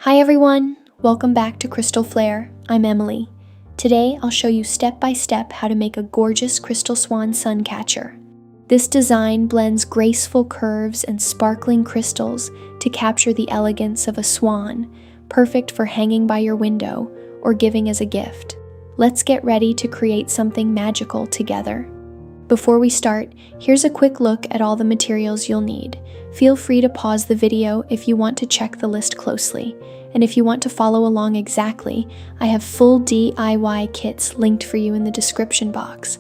Hi everyone, welcome back to Crystal Flare. I'm Emily. Today I'll show you step by step how to make a gorgeous crystal swan suncatcher. This design blends graceful curves and sparkling crystals to capture the elegance of a swan, perfect for hanging by your window or giving as a gift. Let's get ready to create something magical together. Before we start, here's a quick look at all the materials you'll need. Feel free to pause the video if you want to check the list closely. And if you want to follow along exactly, I have full DIY kits linked for you in the description box.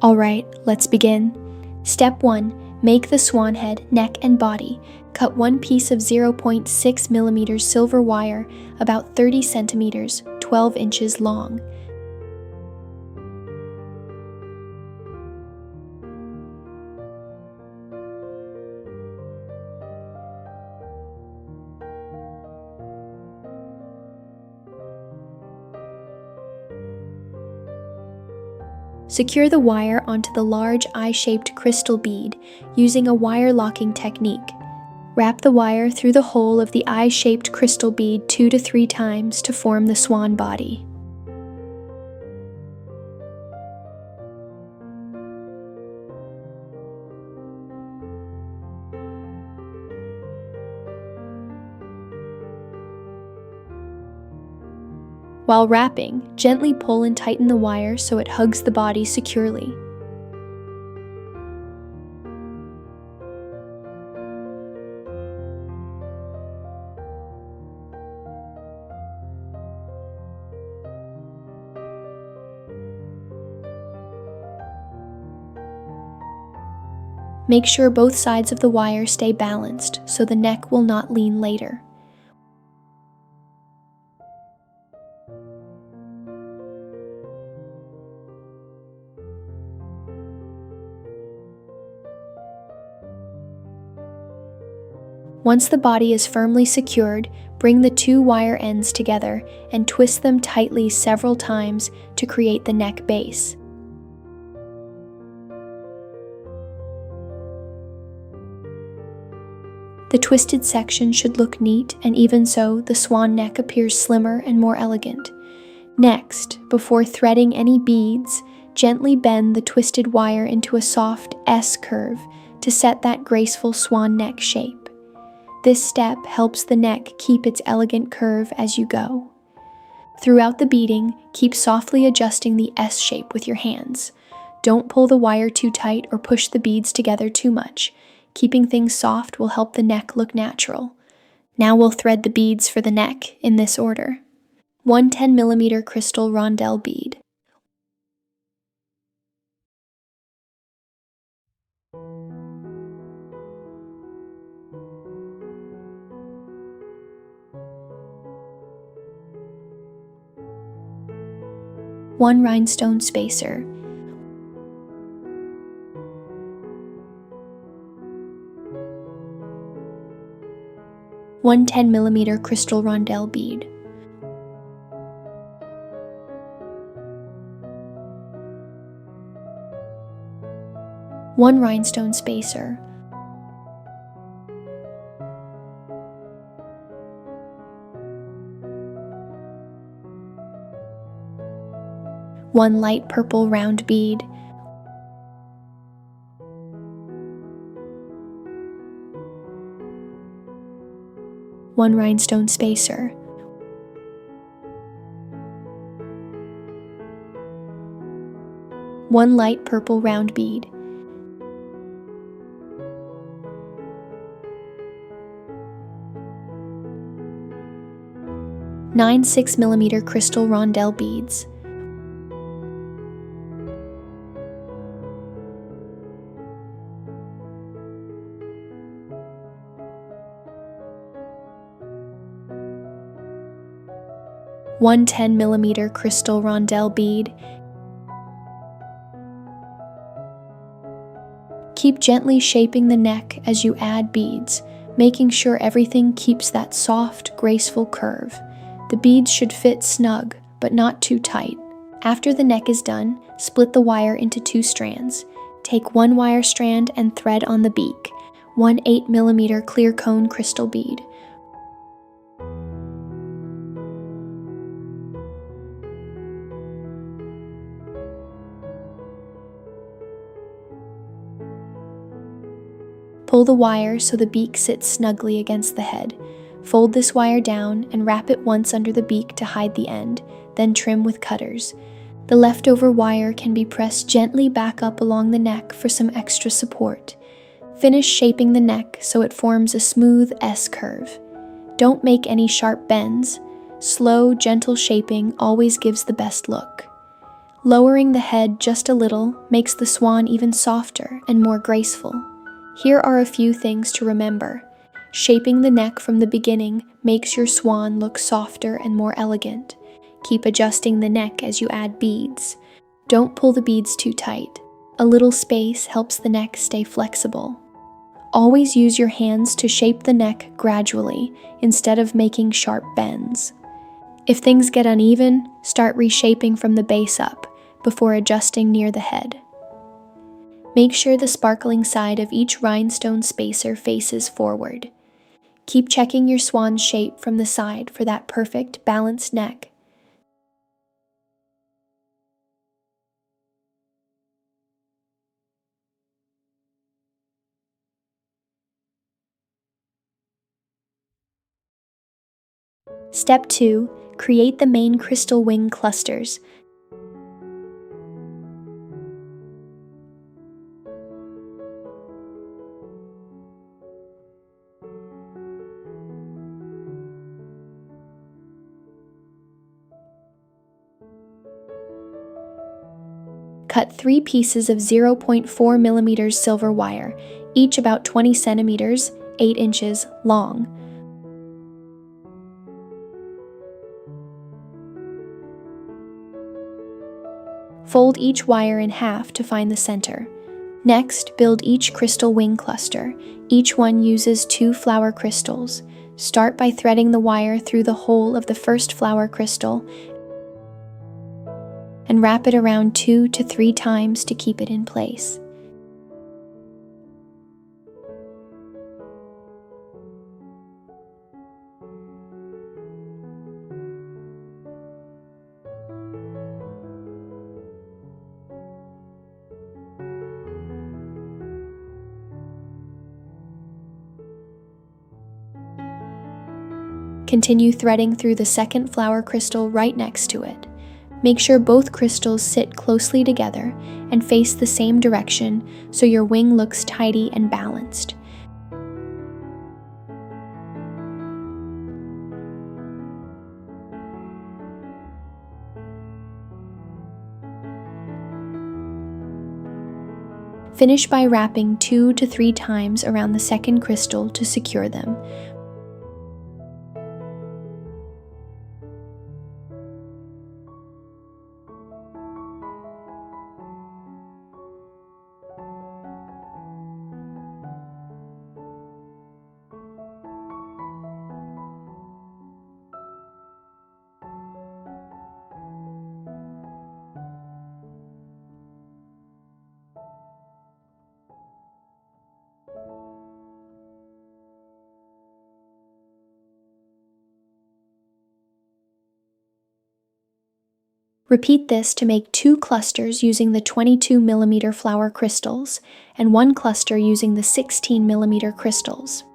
Alright, let's begin. Step 1. Make the swan head, neck, and body. Cut one piece of 0.6mm silver wire about 30 centimeters, 12 inches long. Secure the wire onto the large eye-shaped crystal bead using a wire locking technique. Wrap the wire through the hole of the eye-shaped crystal bead 2 to 3 times to form the swan body. While wrapping, gently pull and tighten the wire so it hugs the body securely. Make sure both sides of the wire stay balanced so the neck will not lean later. Once the body is firmly secured, bring the 2 wire ends together and twist them tightly several times to create the neck base. The twisted section should look neat, and even so, the swan neck appears slimmer and more elegant. Next, before threading any beads, gently bend the twisted wire into a soft S curve to set that graceful swan neck shape. This step helps the neck keep its elegant curve as you go. Throughout the beading, keep softly adjusting the S shape with your hands. Don't pull the wire too tight or push the beads together too much. Keeping things soft will help the neck look natural. Now we'll thread the beads for the neck in this order. 1 10mm crystal rondelle bead. One rhinestone spacer. One 10mm crystal rondelle bead. One rhinestone spacer. One light purple round bead. One rhinestone spacer. One light purple round bead. Nine 6mm crystal rondelle beads. One 10mm crystal rondelle bead. Keep gently shaping the neck as you add beads, making sure everything keeps that soft, graceful curve. The beads should fit snug, but not too tight. After the neck is done, split the wire into 2 strands. Take one wire strand and thread on the beak, one 8mm clear cone crystal bead. Pull the wire so the beak sits snugly against the head. Fold this wire down and wrap it once under the beak to hide the end, then trim with cutters. The leftover wire can be pressed gently back up along the neck for some extra support. Finish shaping the neck so it forms a smooth S curve. Don't make any sharp bends. Slow, gentle shaping always gives the best look. Lowering the head just a little makes the swan even softer and more graceful. Here are a few things to remember. Shaping the neck from the beginning makes your swan look softer and more elegant. Keep adjusting the neck as you add beads. Don't pull the beads too tight. A little space helps the neck stay flexible. Always use your hands to shape the neck gradually instead of making sharp bends. If things get uneven, start reshaping from the base up before adjusting near the head. Make sure the sparkling side of each rhinestone spacer faces forward. Keep checking your swan's shape from the side for that perfect, balanced neck. Step 2. Create the main crystal wing clusters. Cut 3 pieces of 0.4 millimeters silver wire, each about 20 centimeters, 8 inches long. Fold each wire in half to find the center. Next, build each crystal wing cluster. Each one uses 2 flower crystals. Start by threading the wire through the hole of the first flower crystal and wrap it around 2 to 3 times to keep it in place. Continue threading through the second flower crystal right next to it. Make sure both crystals sit closely together and face the same direction so your wing looks tidy and balanced. Finish by wrapping 2 to 3 times around the second crystal to secure them. Repeat this to make 2 clusters using the 22 millimeter flower crystals and 1 cluster using the 16 millimeter crystals.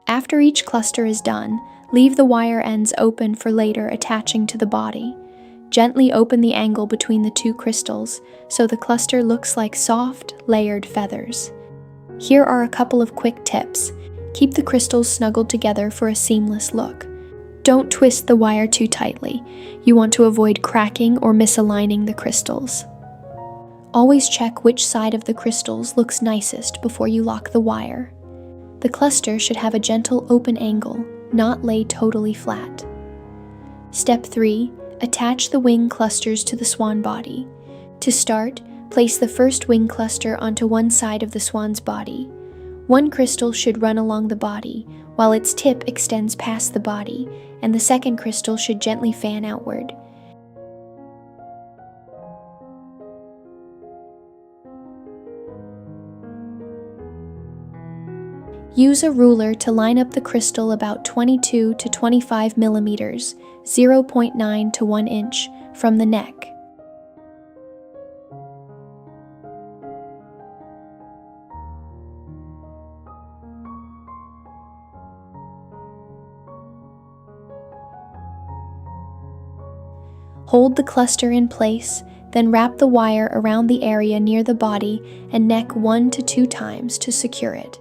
After each cluster is done, leave the wire ends open for later attaching to the body. Gently open the angle between the 2 crystals so the cluster looks like soft, layered feathers. Here are a couple of quick tips. Keep the crystals snuggled together for a seamless look. Don't twist the wire too tightly. You want to avoid cracking or misaligning the crystals. Always check which side of the crystals looks nicest before you lock the wire. The cluster should have a gentle open angle, not lay totally flat. Step 3. Attach the wing clusters to the swan body. To start, place the first wing cluster onto one side of the swan's body. 1 crystal should run along the body, while its tip extends past the body, and the second crystal should gently fan outward. Use a ruler to line up the crystal about 22 to 25 millimeters, 0.9 to 1 inch, from the neck. Hold the cluster in place, then wrap the wire around the area near the body and neck 1 to 2 times to secure it.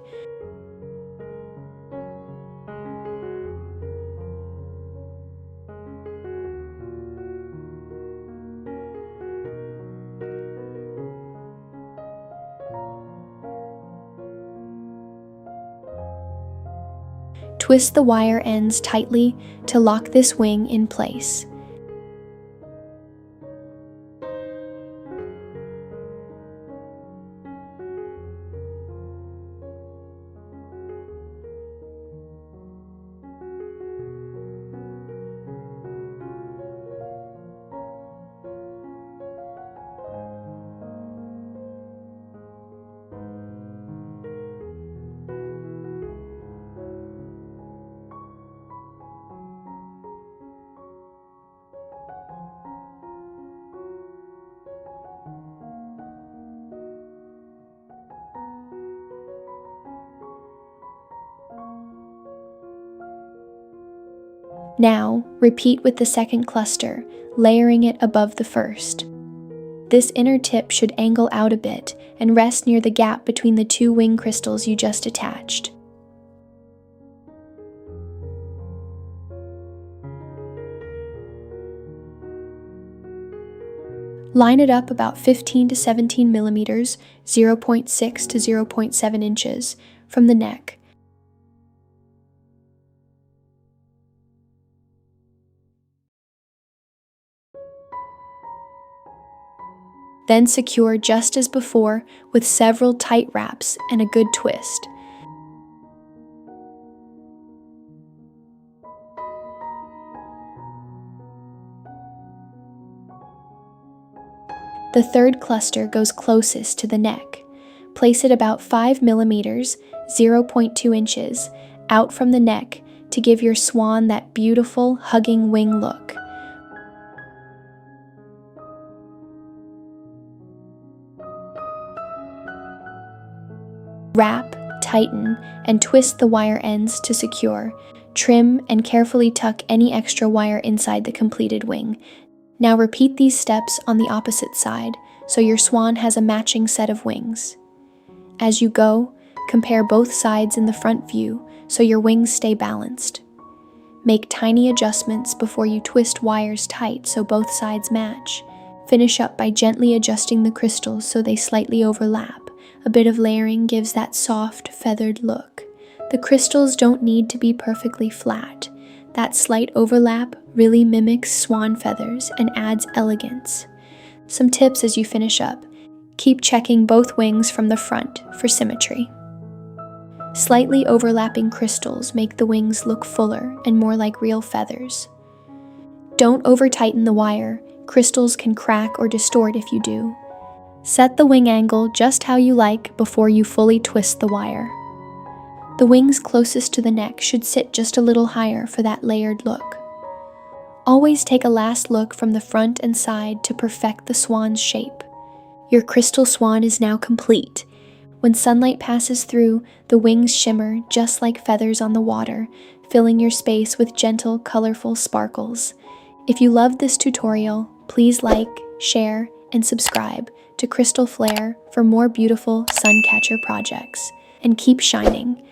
Twist the wire ends tightly to lock this wing in place. Now, repeat with the second cluster, layering it above the first. This inner tip should angle out a bit and rest near the gap between the 2 wing crystals you just attached. Line it up about 15 to 17 millimeters, 0.6 to 0.7 inches, from the neck. Then secure just as before with several tight wraps and a good twist. The third cluster goes closest to the neck. Place it about 5 millimeters, 0.2 inches, out from the neck to give your swan that beautiful hugging wing look. Wrap, tighten, and twist the wire ends to secure. Trim and carefully tuck any extra wire inside the completed wing. Now repeat these steps on the opposite side, so your swan has a matching set of wings. As you go, compare both sides in the front view so your wings stay balanced. Make tiny adjustments before you twist wires tight so both sides match. Finish up by gently adjusting the crystals so they slightly overlap. A bit of layering gives that soft, feathered look. The crystals don't need to be perfectly flat. That slight overlap really mimics swan feathers and adds elegance. Some tips as you finish up. Keep checking both wings from the front for symmetry. Slightly overlapping crystals make the wings look fuller and more like real feathers. Don't over-tighten the wire. Crystals can crack or distort if you do. Set the wing angle just how you like before you fully twist the wire. The wings closest to the neck should sit just a little higher for that layered look. Always take a last look from the front and side to perfect the swan's shape. Your crystal swan is now complete. When sunlight passes through, the wings shimmer just like feathers on the water, filling your space with gentle, colorful sparkles. If you loved this tutorial, please like, share, and subscribe to Crystal Flare for more beautiful Suncatcher projects. And keep shining.